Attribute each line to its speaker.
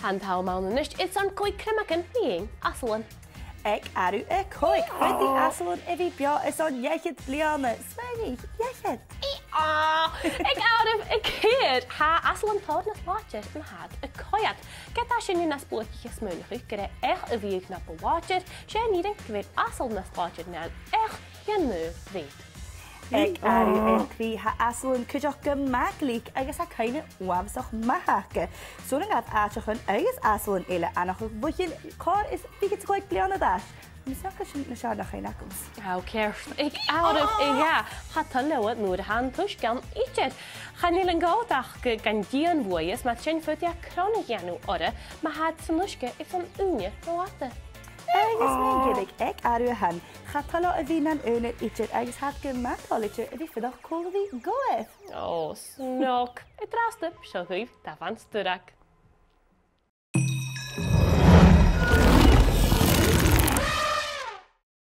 Speaker 1: Han taw mawn yn ysg, it's on Còig Criomagan being Asalan.
Speaker 2: Ag arw y Còig. Wedi Asalan efi bio is on iechyd bliana. Smegi, iechyd.
Speaker 1: Ag arw y Cuir, ha Asalan tord nas watcher yn had y coiad. Gyda sy'n yw nas bwyd i'ch ysmwynwch i'ch gyda eich y fiig na bo watcher, sy'n nid yn gyfer Asal nas watcher na'n eich gan nhw ddyd.
Speaker 2: Ag arw y Cri ha Asalan cydioch gymaglig agos a cael wafsoch mahake. So yn gath achach yn agos Asalan eile anach o fwychyn cor is figyt Còig bliana dash. Mis na sy'n na siarad na chael agos.
Speaker 1: How cares? Ik arw y ga, ha talywyd nw'r han tush gan eiched. Chanil yn gawdach gan dian fwyys, mae sy'n ffydia cronig ianw ora, mae had sy'n lwysge if yn unir o wata.
Speaker 2: Agus mae'n gydig ag arw han, chatalo y fi na'n ynir eiched agos had gymatol eiched ydi ffyddoch cwlfi goeth.
Speaker 1: O, snog. Y drast y siogwyf dafan styrag.